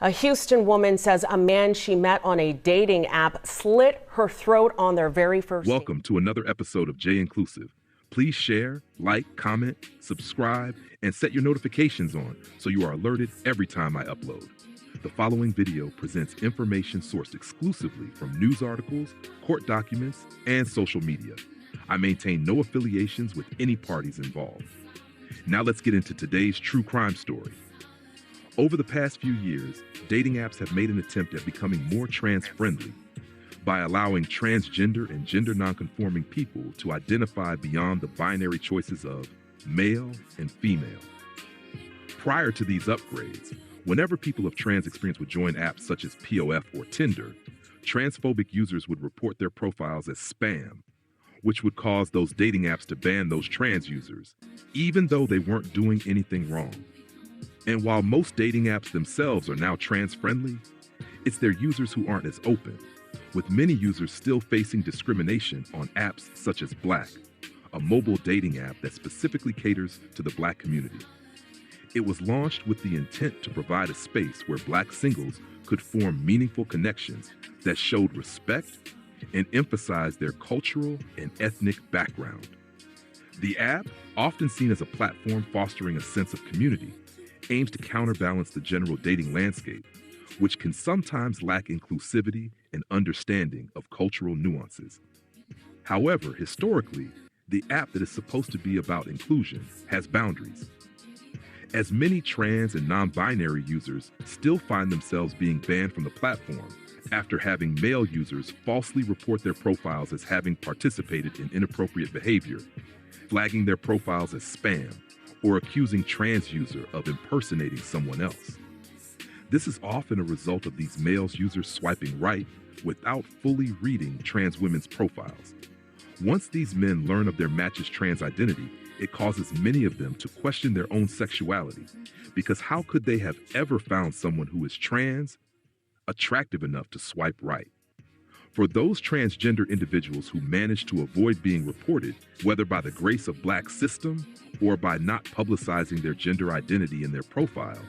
A Houston woman says a man she met on a dating app slit her throat on their very first date. Welcome to another episode of JEiiNCLUSIVE. Please share, like, comment, subscribe, and set your notifications on so you are alerted every time I upload. The following video presents information sourced exclusively from news articles, court documents, and social media. I maintain no affiliations with any parties involved. Now let's get into today's true crime story. Over the past few years, dating apps have made an attempt at becoming more trans-friendly by allowing transgender and gender nonconforming people to identify beyond the binary choices of male and female. Prior to these upgrades, whenever people of trans experience would join apps such as POF or Tinder, transphobic users would report their profiles as spam, which would cause those dating apps to ban those trans users, even though they weren't doing anything wrong. And while most dating apps themselves are now trans-friendly, it's their users who aren't as open, with many users still facing discrimination on apps such as Black, a mobile dating app that specifically caters to the Black community. It was launched with the intent to provide a space where Black singles could form meaningful connections that showed respect and emphasized their cultural and ethnic background. The app, often seen as a platform fostering a sense of community, aims to counterbalance the general dating landscape, which can sometimes lack inclusivity and understanding of cultural nuances. However, historically, the app that is supposed to be about inclusion has boundaries. As many trans and non-binary users still find themselves being banned from the platform after having male users falsely report their profiles as having participated in inappropriate behavior, flagging their profiles as spam, or accusing trans user of impersonating someone else. This is often a result of these male users swiping right without fully reading trans women's profiles. Once these men learn of their match's trans identity, it causes many of them to question their own sexuality, because how could they have ever found someone who is trans attractive enough to swipe right? For those transgender individuals who manage to avoid being reported, whether by the grace of Black system or by not publicizing their gender identity in their profile,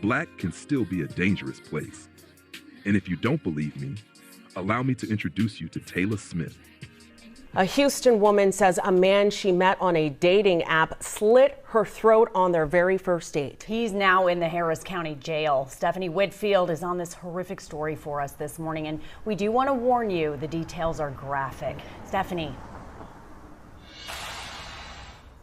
Black can still be a dangerous place. And if you don't believe me, allow me to introduce you to Tayla Smith. A Houston woman says a man she met on a dating app slit her throat on their very first date. He's now in the Harris County Jail. Stephanie Whitfield is on this horrific story for us this morning, and we do want to warn you, the details are graphic. Stephanie.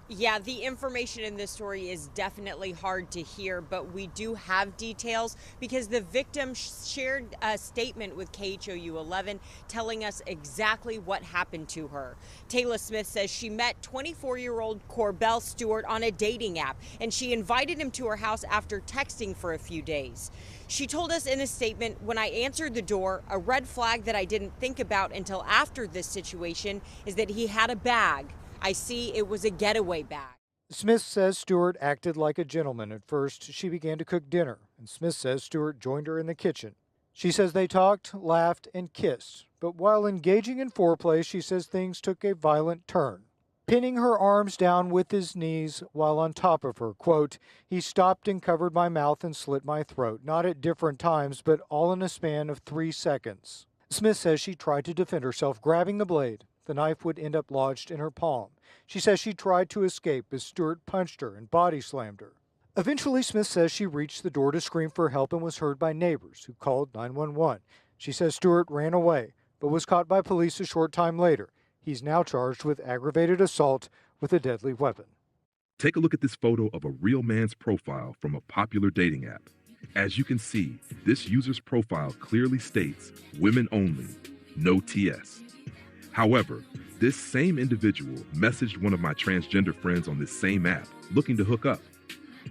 Yeah, the information in this story is definitely hard to hear, but we do have details because the victim shared a statement with KHOU 11 telling us exactly what happened to her. Tayla Smith says she met 24-year-old Corbell Stewart on a dating app, and she invited him to her house after texting for a few days. She told us in a statement, "When I answered the door, a red flag that I didn't think about until after this situation is that he had a bag. I see it was a getaway bag." Smith says Stewart acted like a gentleman. At first, she began to cook dinner, and Smith says Stewart joined her in the kitchen. She says they talked, laughed, and kissed. But while engaging in foreplay, she says things took a violent turn. Pinning her arms down with his knees while on top of her, quote, "He stopped and covered my mouth and slit my throat, not at different times, but all in a span of 3 seconds. Smith says she tried to defend herself, grabbing the blade. The knife would end up lodged in her palm. She says she tried to escape as Stewart punched her and body slammed her. Eventually, Smith says she reached the door to scream for help and was heard by neighbors who called 911. She says Stewart ran away, but was caught by police a short time later. He's now charged with aggravated assault with a deadly weapon. Take a look at this photo of a real man's profile from a popular dating app. As you can see, this user's profile clearly states women only, no TS. However, this same individual messaged one of my transgender friends on this same app looking to hook up.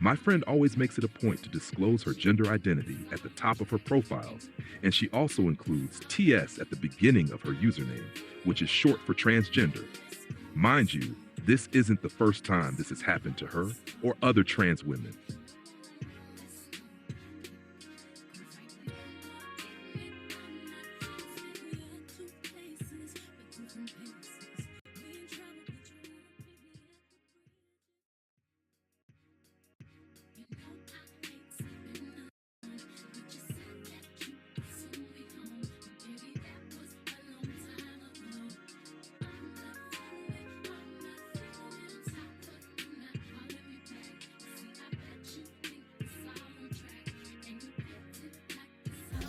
My friend always makes it a point to disclose her gender identity at the top of her profiles, and she also includes TS at the beginning of her username, which is short for transgender. Mind you, this isn't the first time this has happened to her or other trans women.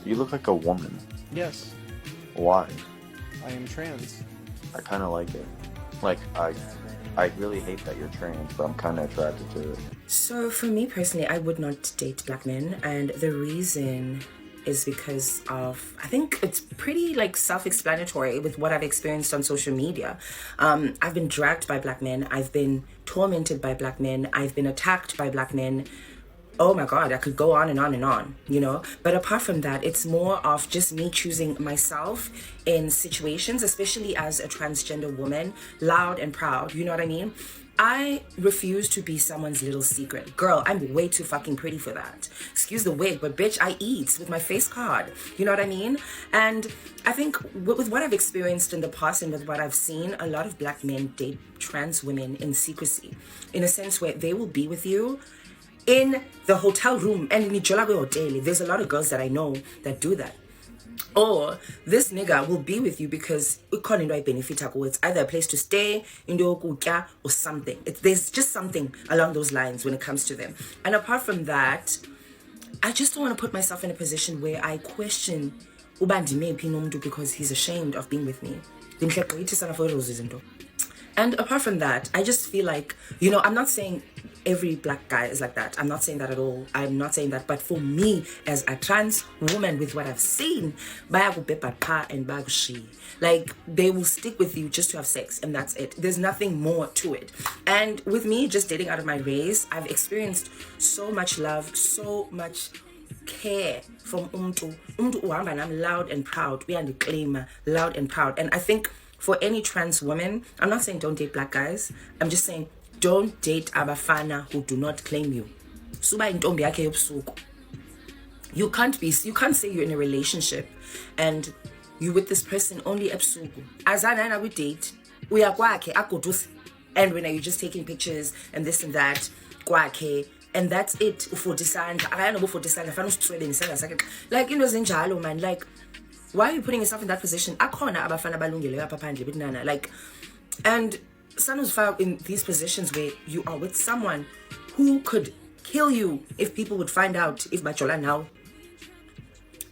You look like a woman. Yes. Why? I am trans. I kind of like it. Like, I really hate that you're trans, but I'm kind of attracted to it. So for me personally, I would not date black men, and the reason is because of, I think it's pretty like self-explanatory with what I've experienced on social media. I've been dragged by black men. I've been tormented by black men. I've been attacked by black men. Oh my God, I could go on and on and on, you know? But apart from that, it's more of just me choosing myself in situations, especially as a transgender woman, loud and proud, you know what I mean? I refuse to be someone's little secret. Girl, I'm way too fucking pretty for that. Excuse the wig, but bitch, I eat with my face card. You know what I mean? And I think with what I've experienced in the past and with what I've seen, a lot of black men date trans women in secrecy, in a sense where they will be with you in the hotel room and in the hotel. There's a lot of girls that I know that do that. Or this nigga will be with you because it's either a place to stay, or something. There's just something along those lines when it comes to them. And apart from that, I just don't want to put myself in a position where I question because he's ashamed of being with me. And apart from that, I just feel like, you know, I'm not saying every black guy is like that. I'm not saying that at all. I'm not saying that. But for me, as a trans woman, with what I've seen, like, they will stick with you just to have sex, and that's it. There's nothing more to it. And with me just dating out of my race, I've experienced so much love, so much care from umtu uhamba nami loud and proud. We are the claimer, loud and proud. And I think for any trans woman, I'm not saying don't date black guys. I'm just saying don't date abafana who do not claim you. Suba intombi yakhe yobusuku. You can't say you're in a relationship and you with this person only ebusuku. Azana we date. Uya kwakhe agodus. And when are you just taking pictures and this and that kwakhe, and that's it. Like, you know, zinjalo, man. Like, why are you putting yourself in that position? Like, and someone's found in these positions where you are with someone who could kill you if people would find out if Bachola now.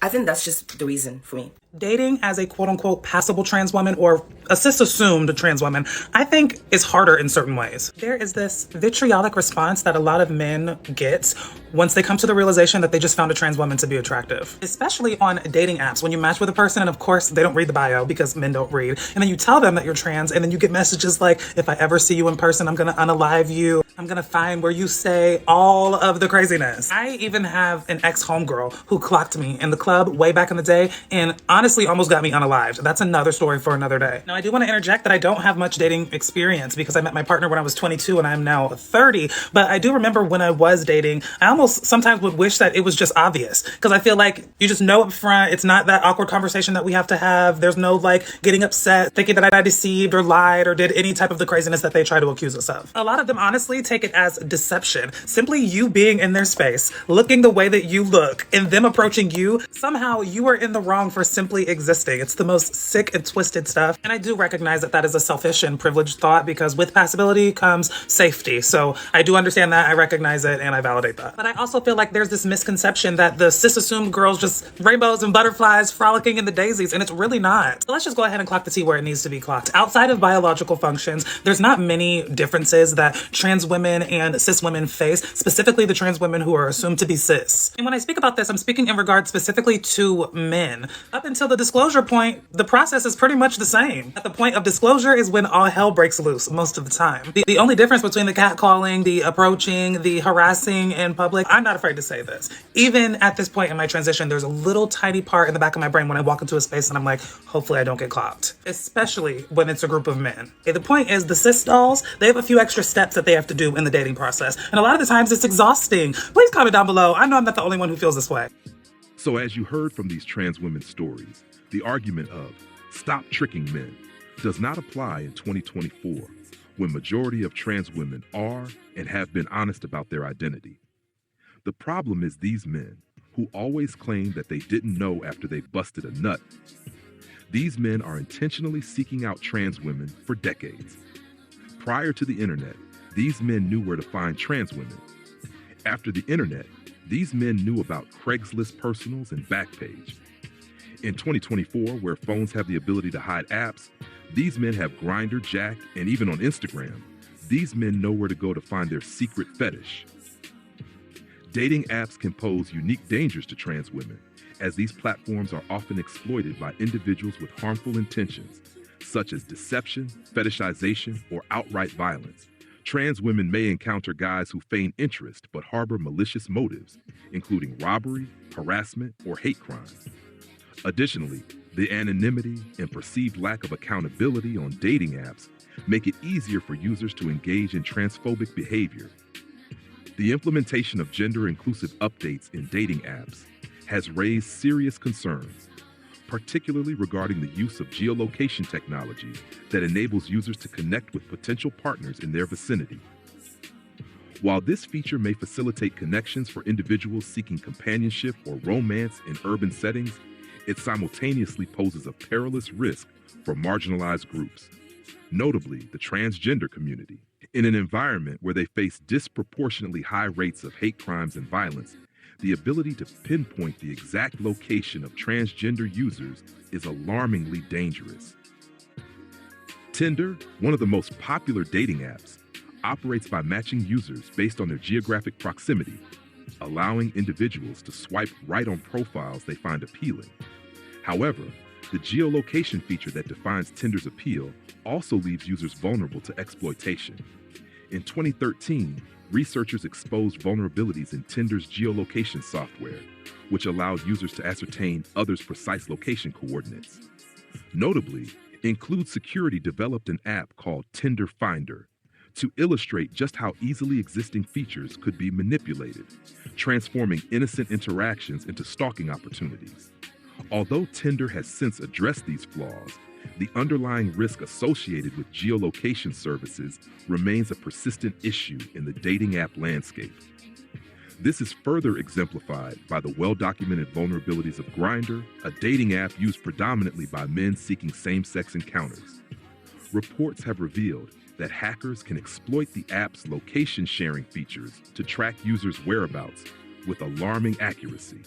I think that's just the reason for me. Dating as a quote-unquote passable trans woman or a cis-assumed trans woman, I think is harder in certain ways. There is this vitriolic response that a lot of men get once they come to the realization that they just found a trans woman to be attractive. Especially on dating apps, when you match with a person and of course they don't read the bio because men don't read, and then you tell them that you're trans and then you get messages like, if I ever see you in person, I'm gonna unalive you, I'm gonna find where you stay, all of the craziness. I even have an ex-homegirl who clocked me in the club way back in the day and honestly almost got me unalived. That's another story for another day. Now, I do want to interject that I don't have much dating experience because I met my partner when I was 22 and I'm now 30. But I do remember when I was dating, I almost sometimes would wish that it was just obvious because I feel like you just know up front, it's not that awkward conversation that we have to have. There's no like getting upset, thinking that I deceived or lied or did any type of the craziness that they try to accuse us of. A lot of them honestly take it as deception. Simply you being in their space, looking the way that you look and them approaching you, somehow you are in the wrong for simply existing. It's the most sick and twisted stuff. And I do recognize that that is a selfish and privileged thought because with passability comes safety. So I do understand that. I recognize it and I validate that. But I also feel like there's this misconception that the cis-assumed girls just rainbows and butterflies frolicking in the daisies, and it's really not. So let's just go ahead and clock the T where it needs to be clocked. Outside of biological functions, there's not many differences that trans women and cis women face, specifically the trans women who are assumed to be cis. And when I speak about this, I'm speaking in regard specifically to men. Up until the disclosure point, the process is pretty much the same. At the point of disclosure is when all hell breaks loose most of the time. The only difference between the catcalling, the approaching, the harassing in public, I'm not afraid to say this. Even at this point in my transition, there's a little tiny part in the back of my brain when I walk into a space and I'm like, hopefully I don't get clocked. Especially when it's a group of men. Okay, the point is the cis dolls, they have a few extra steps that they have to do in the dating process. And a lot of the times it's exhausting. Please comment down below. I know I'm not the only one who feels this way. So as you heard from these trans women's stories, the argument of stop tricking men does not apply in 2024 when majority of trans women are and have been honest about their identity. The problem is these men who always claim that they didn't know after they busted a nut. These men are intentionally seeking out trans women for decades. Prior to the internet, these men knew where to find trans women. After the internet, these men knew about Craigslist Personals and Backpage. In 2024, where phones have the ability to hide apps, these men have Grindr, Jack, and even on Instagram, these men know where to go to find their secret fetish. Dating apps can pose unique dangers to trans women, as these platforms are often exploited by individuals with harmful intentions, such as deception, fetishization, or outright violence. Trans women may encounter guys who feign interest but harbor malicious motives, including robbery, harassment, or hate crimes. Additionally, the anonymity and perceived lack of accountability on dating apps make it easier for users to engage in transphobic behavior. The implementation of gender-inclusive updates in dating apps has raised serious concerns, particularly regarding the use of geolocation technology that enables users to connect with potential partners in their vicinity. While this feature may facilitate connections for individuals seeking companionship or romance in urban settings, it simultaneously poses a perilous risk for marginalized groups, notably the transgender community. In an environment where they face disproportionately high rates of hate crimes and violence, the ability to pinpoint the exact location of transgender users is alarmingly dangerous. Tinder, one of the most popular dating apps, operates by matching users based on their geographic proximity, allowing individuals to swipe right on profiles they find appealing. However, the geolocation feature that defines Tinder's appeal also leaves users vulnerable to exploitation. In 2013, researchers exposed vulnerabilities in Tinder's geolocation software, which allowed users to ascertain others' precise location coordinates. Notably, Include Security developed an app called Tinder Finder to illustrate just how easily existing features could be manipulated, transforming innocent interactions into stalking opportunities. Although Tinder has since addressed these flaws, the underlying risk associated with geolocation services remains a persistent issue in the dating app landscape. This is further exemplified by the well-documented vulnerabilities of Grindr, a dating app used predominantly by men seeking same-sex encounters. Reports have revealed that hackers can exploit the app's location-sharing features to track users' whereabouts with alarming accuracy.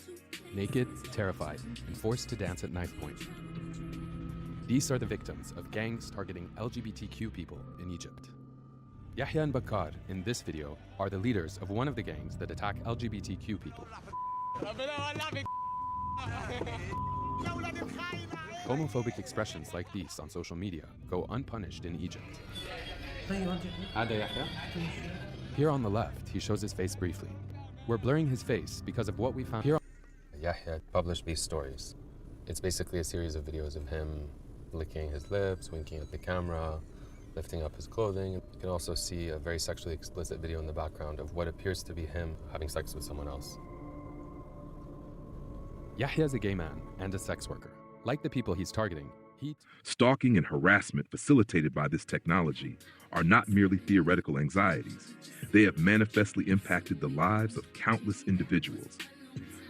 Naked, terrified, and forced to dance at knife point. These are the victims of gangs targeting LGBTQ people in Egypt. Yahya and Bakar in this video are the leaders of one of the gangs that attack LGBTQ people. Homophobic expressions like these on social media go unpunished in Egypt. Here on the left, he shows his face briefly. We're blurring his face because of what we found here. Yahya published these stories. It's basically a series of videos of him licking his lips, winking at the camera, lifting up his clothing. You can also see a very sexually explicit video in the background of what appears to be him having sex with someone else. Yahya is a gay man and a sex worker. Like the people he's targeting, Stalking and harassment facilitated by this technology are not merely theoretical anxieties. They have manifestly impacted the lives of countless individuals.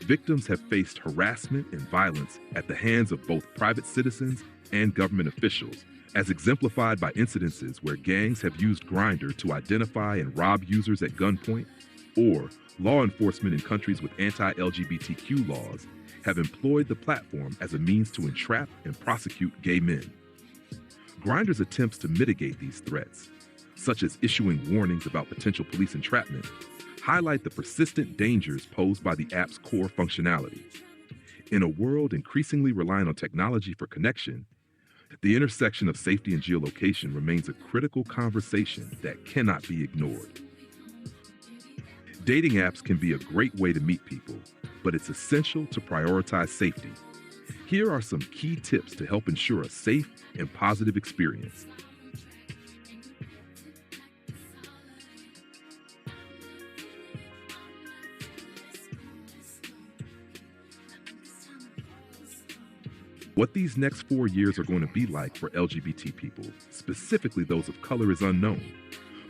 Victims have faced harassment and violence at the hands of both private citizens and government officials, as exemplified by incidences where gangs have used Grindr to identify and rob users at gunpoint, or law enforcement in countries with anti-LGBTQ laws have employed the platform as a means to entrap and prosecute gay men. Grindr's attempts to mitigate these threats, such as issuing warnings about potential police entrapment, highlight the persistent dangers posed by the app's core functionality. In a world increasingly reliant on technology for connection, the intersection of safety and geolocation remains a critical conversation that cannot be ignored. Dating apps can be a great way to meet people, but it's essential to prioritize safety. Here are some key tips to help ensure a safe and positive experience. What these next 4 years are going to be like for LGBT people, specifically those of color, is unknown.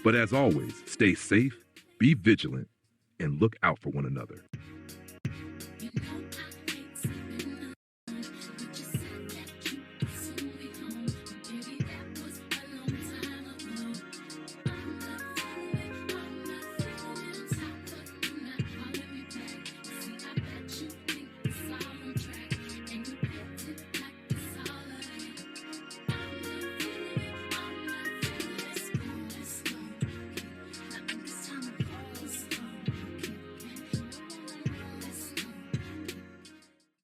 But as always, stay safe, be vigilant, and look out for one another.